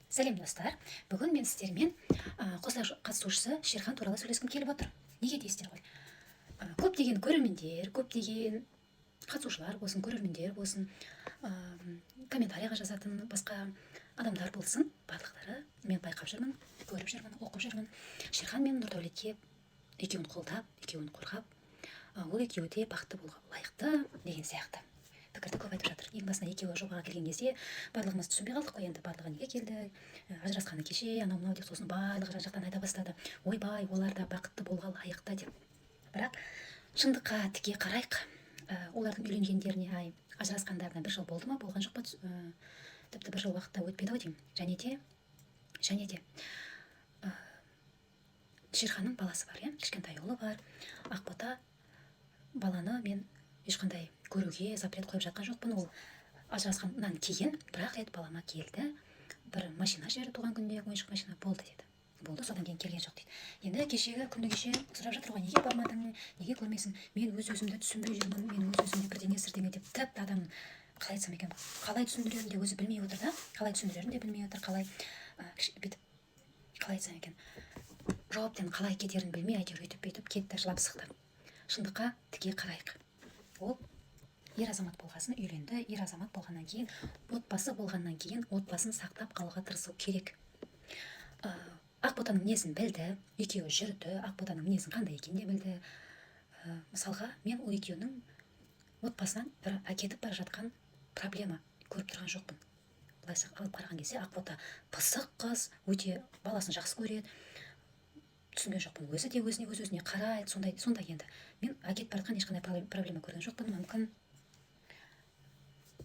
Сәлем достар, бүгін мен сіздермен қосылаш қатысушысы Шерхан туралы сөйлескім келіп отыр. Неге дейсіздер ғой? Көптеген көрермендер, көптеген қатысушылар болсын, көрермендер болсын, комментарийға жазатын басқа адамдар болсын, барлықтары мен байқап жүрмін, көріп жүрмін, оқып жүрмін. Шерхан мен Нұрдәулетке екеуін қолдап, екеуін қорғап, ол екеуі де бақытты болуға лайықты деген сияқты пікірді көп айтып жатыр. Ең басында екеуі жобаға келген кезде барлығымыз түсінбей қалдық қой, енді барлығы неге келді, ажырасқаны кеше, анау мынау деп, сосын барлығы жан-жақтан айта бастады. Ойбай, олар да бақытты болуға лайықты деп. Бірақ шындыққа тіке қарайық. Олардың үйленгендеріне, ажырасқандарына 1 жыл болды ма, болған жоқ па, тіпті 1 жыл уақытта өтпеді ау деймін. Және де Шерханның баласы бар, кішкентай ұлы бар. Ақбота баланы мен ешқандай көруге запрет қойып жатқан жоқпын. Ол ажырасқаннан кейін бірақ рет балама келді, бір машина жіберді, туған күнде ойыншық машина болды деді. Болды, содан кейін келген жоқ дейді. Енді күні кеше сұрап жатыр ғой, неге бармадың, неге көрмесің? Мен өз-өзімді түсінбей жүрмін, мен өз-өзімде бірдеңе деп тіпті адам қалай айтсам екен, қалай түсіндірерін де өзі білмей отыр да, қалай түсіндірерін де білмей отыр, қалай айтсам екен, жауаптан қалай кетерін білмей, әйтеуір өйтіп кетті, жылап сықтап. Шындыққа тіке қарайық. Ол ер азамат болғасын, үйленді, ер азамат болғаннан кейін, отбасы болғаннан кейін, отбасын сақтап қалуға тырысу керек. Ақботаның мінезін білді, екеуі жүрді, Ақботаның мінезін қандай екенін де білді. Мысалға, мен ол екеуінің отбасынан бір әкетіп бара жатқан проблема көріп тұрған жоқпын. Былайша алып қараған кезде Ақбота пысық қыз, өте баласын жақсы көреді. Түсінген жоқпын. Өзі де өзіне қарайды, сондай енді. Мен әкетіп бара жатқан ешқандай проблема көрген жоқпын. Мүмкін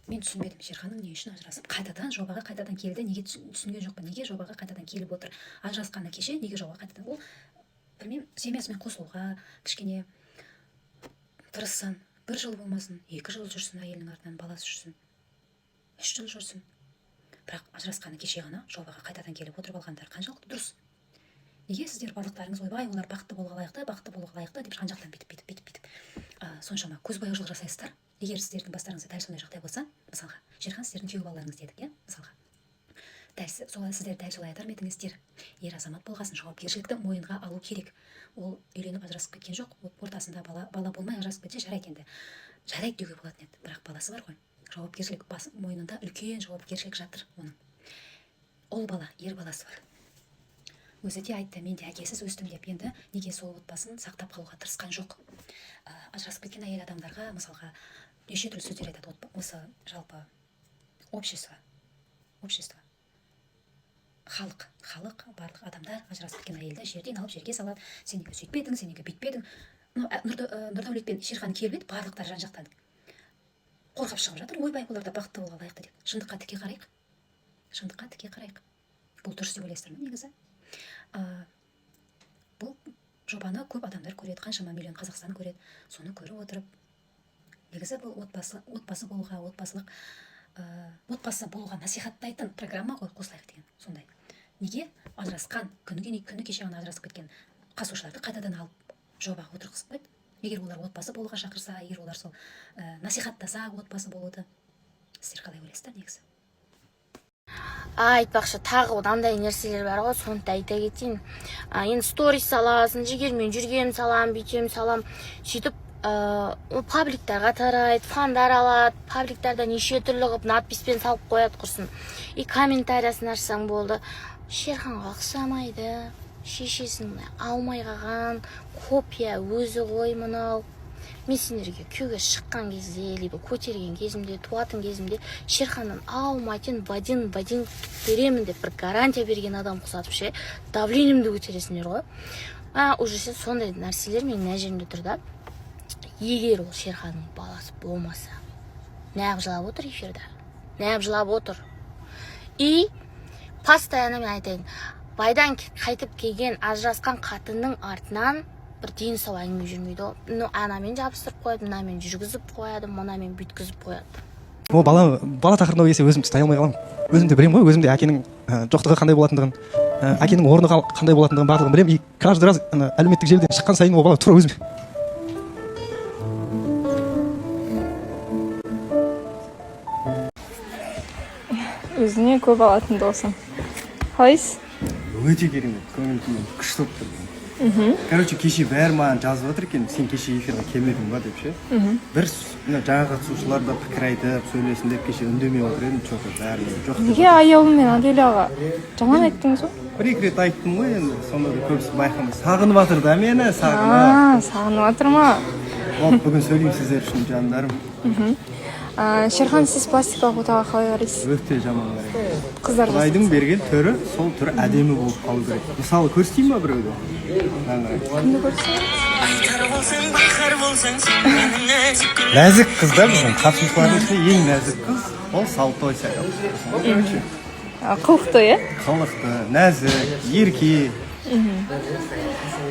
мен түсінбедім, Шерханның не үшін ажырасып, жобаға қайтадан келді, неге түсінген жоқпын, неге жобаға қайтадан келіп отыр. Ажырасқаны кеше, неге жобаға қайтадан? Ол, білмеймін, семьясымен қосылуға кішкене тырыссын, 1 жыл болмасын, 2 жыл жүрсін, әйелінің артынан баласы жүрсін, 3 жыл жүрсін. Бірақ ажырасқаны кеше ғана жобаға қайтадан келіп отырып алғандар қаншалықты дұрыс? Неге сіздер барлықтарыңыз ойбай, олар бақытты болуға лайықты деп жан-жақтан бүйтіп соншама көзбояушылық жасайсыздар? Егер сіздердің бастарыңызда дәл сондай жағдай болса, мысалға, Шерхан сіздердің күйеу балаларыңыз дедік, мысалға. Сіздер дәл солай айтар ма едіңіздер? Ер азамат болғасын, жауапкершілікті мойынға алу керек. Ол үйленіп ажырасып кеткен жоқ, ортасында бала болмай ажырасып кетсе жарайды енді. Жарайды деуге болатын еді, бірақ баласы бар ғой. Жауапкершілік мойнында үлкен жауапкершілік жатыр оның. Ол бала, ер баласы бар. Өзі де айтты, мен де әкесіз өстім деп, енді неге сол отбасын сақтап қалуға тырысқан жоқ. Ажырасып кеткен әйел адамдарға, мысалға, неше түрлі сөздер айтады. Осы жалпы общество, халық, барлық адамдар ажырасып кеткен әйелді жерден алып жерге салады. Сен неге сөйтпедің, сен неге бүйтпедің? Нұрдәулет пен Шерхан келіп еді, барлықтар жан-жақтан қорқып шығып жатыр. Ойбай, олар да бақытты болуға лайықты деп. Шындыққа тіке қарайық. Бұл дұрыс деп ойлайсыздар ма негізі? Бұл жобаны көп адамдар көреді, қаншама миллион Қазақстан көреді. Соны көріп отырып, негізі бұл отбасы болуға насихаттайтын программа ғой, қосылайық деген. Сондай. Неге ажырасқан, күні кеше ғана ажырасып кеткен қатысушыларды қайтадан алып жобаға отырғызып қойды? Егер олар отбасы болуға шақырса, егер олар сол насихаттаса отбасы болуды, сіздер қалай ойлайсыздар негізі? Айтпақшы, тағы мынандай нәрселер бар ғой, соны да айта кетейін. Енді сторис саласын, жігермен жүрген салам, бүйтем салам, сөйтіп пабликтарға тарайды, фандар алады, пабликтарда неше түрлі қылып надписпен салып қояды құрсын. И комментариясын ашсаң болды, Шерханға ұқсамайды, шешесін алмай қалған, копия өзі ғой мынау. Мен сендерге күйеуге шыққан кезде, либо көтерген кезімде, туатын кезімде Шерханнан аумайтын бадин беремін деп бір гарантия берген адам құсатып ше, давлениемді көтересіңдер ғой. Уже сен сондай нәрселер менің нәжемде тұр да. Егер ол Шерханның баласы болмаса, неғып жылап отыр эфирда? Неғып жылап отыр? И постоянно мен айтайын, байдан қайтып келген ажырасқан қатынның артынан бір ден сау әңгіме жүрмейді. Анамен жабыстырып қояды, мынамен жүргізіп қояды, мынамен бүйткізіп қояды. Ол бала тақырыбына келсе өзім ұстай алмай қаламын. Өзім де білемін ғой, өзімде әкенің жоқтығы қандай болатындығын, әкенің орны қандай болатындығын барлығын білемін. И каждый раз әлеуметтік желіден шыққан сайын ол бала тура өзіме. Өзіне көп алатын досым. қалайсыз? өте керемет, көңіл-күйім күшті болып тұр. Короче, кеше бәрі маған жазып отыр екен, сен кеше эфирге келмедің ба деп ше. Бір жаңа қатысушылар да пікір айтып, сөйлесін деп кеше үндемей отыр едім, что-то бәрі жоқ. Неге аяулым мен Аделяға жаман айттыңыз ғой? Бір-екі рет айттым ғой енді, сонда да көбісі байқамай. Сағынып жатыр да мені, сағынып. Сағынып жатыр ма? Вот бүгін сөйлеймін сіздер үшін жандарым. Шерхан, сіз пластикалық отаға қалай қарайсыз? Өте жаман қараймын. Қыздар Құдайдың берген түрі, сол түрі әдемі болып қалу керек. Мысалы көрсетейін ба біреуді? Кімді көрсеңіз? Нәзік қыз да біздің қатысушылардың ішінде ең нәзік қыз, ол Салтой сияқты. Қылықты, иә? Қылықты, нәзік, ерке.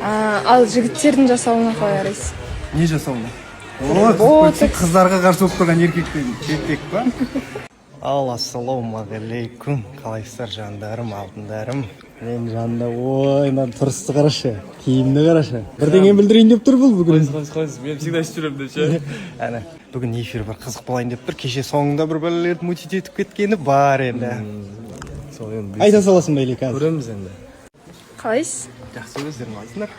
Ал жігіттердің жасауына қалай қарайсыз? Не жасауына? Қыздарға қарсы болып тұрған еркектен жетпек па? Ал, ассалаумағалейкум. Қалайсыздар жандарым, алтындарым? Мен жанында, ой, мына тұрысты қарашы, киімді қарашы. Бірдеңе білдірейін деп тұр бұл бүгін. Қойыз, мен всегда естіп жүремін деп ше. Әне, бүгін эфир бір қызық болайын деп тұр. Кеше соңында бір бәлелерді мутить етіп кеткені бар енді. Айта саласың ба или қазір? Көреміз енді. Қалайсыз? Жақсы өздерің қалайсыңдар?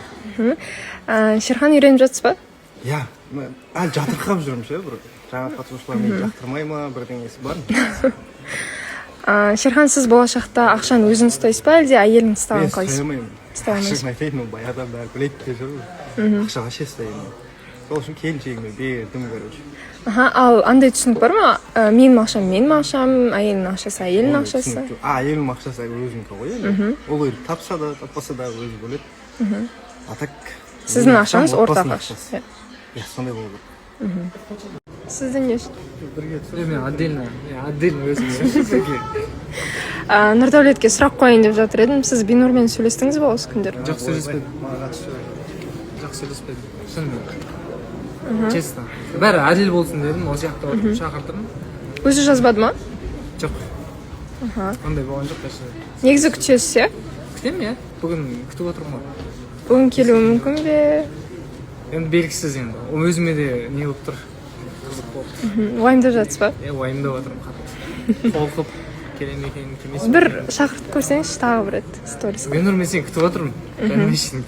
Шерхан, үйреніп жатсыз ба? Иә, жатырқап жүрмін ше, бір жаңа қатысушылар мені жақтырмай ма, бірдеңесі бар. Шерхан, сіз болашақта ақшаны өзіңіз ұстайсыз ба, әлде әйеліңіз ұстаған қалайсыз? Ұстай алмаймын. Шын айтайын, ол баяғыдан бәрі біледі де жүр. Ақшаға ше ұстаймын. Сол үшін келіншегіме бердім, короче. Ал андай түсінік бар ма? Менің ақшам, әйелінің ақшасы, әйелінің ақшасы. Әйелінің ақшасы өзінікі ғой енді. Ол өліп тапса да, таппаса да өзі бөледі. А так сіздің ақшаңыз ортақ ақша. Иә, сондай болу керек. Сіздің не? Мен отдельно өзім. Нұрдәулетке сұрақ қойын деп жатыр едім. Сіз Бинурмен сөйлестіңіз ба осы күндер? Жоқ сөйлеспедім. Шынымен. Честно. Бәрі әділ болсын дедім, ол жақта отырып шақырдым. Өзі жазбады ма? Жоқ. Ондай болған жоқ қашан. Негізі күтесіз, иә? Күтемін, иә. Бүгін күтіп отырмын ғой. Бүгін келуі мүмкін бе? Енді белгісіз енді. Ол өзіме де не болып тұр. Қызық болып. Уайымдап жатсыз ба? Уайымдап отырмын қатты. Толқып келем екен, келмесін. Бір шақыртып көрсеңіз тағы бір рет сторис. Мен мен сені күтіп отырмын. Конечно,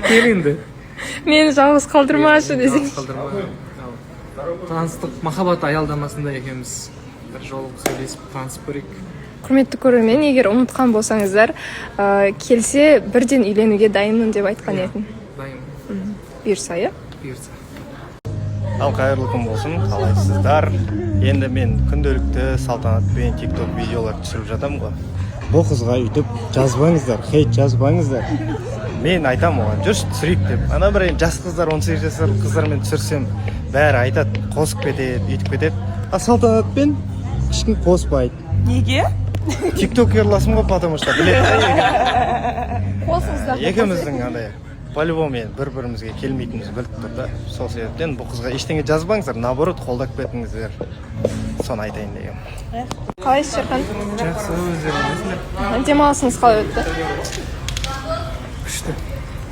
кел енді. Мені жалғыз қалдырмашы десең. Таныстық, махаббат аялдамасында екеуміз бір жолы сөйлесіп танысып көрейік. Құрметті көрермен, егер ұмытқан болсаңыздар, келсе бірден үйленуге дайынмын деп айтқан едім. Дайын. Бұйырса, иә? Бұйырса. Ал қайырлы күн болсын, қалайсыздар? Енді мен күнделікті салтанатпен TikTok видеолар түсіріп жатамын ғой. Бұл қызға үйтіп жазбаңыздар, хейт жазбаңыздар. Мен айтам оған, жүрші түсірейік деп. Ана бір жас қыздар, 18 жасар қыздармен түсірсем, бәрі айтады, қосып кетеді, үйтіп кетеді. А салтанатпен ешкім қоспайды. Неге? Тиктокерласым ғой, потому что біледі. Қосыңыздар. Екеуміздің андай по-любому бір-бірімізге келмейтініміз біліп тұр да. Сол себептен бұл қызға ештеңе жазбаңыздар, наоборот қолдап кетіңіздер. Соны айтайын деген. Қалайсыз, Шерхан? Жақсы, өздеріңіз. Демалысыңыз қалай өтті? Күшті.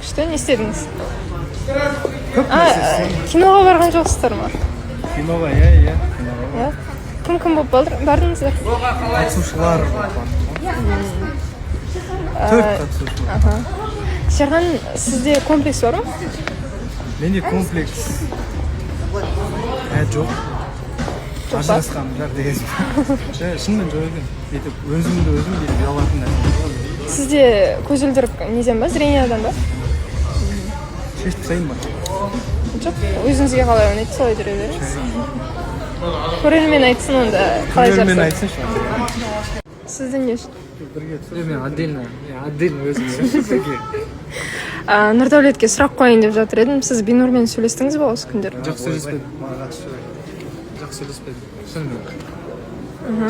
Күшті, не істедіңіз? Киноға барған жоқсыздар ма? Киноға, иә. Кім болып бардыңыздар? Қатысушылар бар. 4 қатысушылар. Шерхан, сізде комплекс бар ма? Менде комплекс. Жоқ. Ажырасқаным жар деген. Шынымен жоқ екен. Бүйтіп өзімді бүйтіп ұялатын нәрсе. Сізде көзілдірік неден ба? Зрениядан ба? Шешіп тастайын ба? Жоқ, өзіңізге қалай ұнайды, солай жүре беріңіз. Көрермен айтсын онда қалай жарсыз? Көрермен айтсыншы. Сізде не? Мен отдельно өзім. Нұрдәулетке сұрақ қойын деп жатыр едім. Сіз Бинурмен сөйлестіңіз ба осы күндер? Жоқ сөйлеспедім. Шынымен.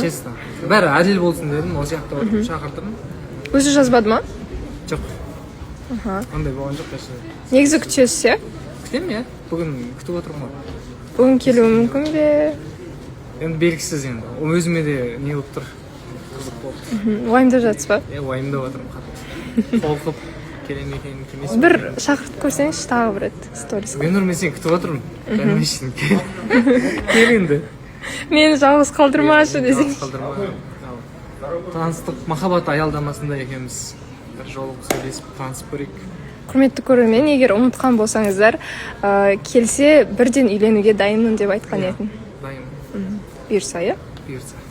Честно. Бәрі әділ болсын дедім, ол жақта отырып шақырдым. Өзі жазбады ма? Жоқ. Ондай болған жоқ қашан. Негізі күтесіз, иә? Күтемін, иә. Бүгін күтіп отырмын ғой. Бүгін келуі мүмкін бе? Енді белгісіз енді. Ол өзіме де не болып тұр. Қызық болып. Уайымдап жатсыз ба? Уайымдап отырмын қатты. Толқып келем екен, келмесін. Бір шақыртып көрсеңіз тағы бір рет сторис. Мен сені күтіп отырмын. Конечно, кел енді. Мені жалғыз қалдырмашы десең. таныстық махаббат аялдамасында екенбіз. Бір жолығып сөйлесіп танысып көрейік. Құрметті көрермен, егер ұмытқан болсаңыздар, келсе бірден үйленуге дайынмын деп айтқан едім. Дайын. Бұйырса, иә? Бұйырса.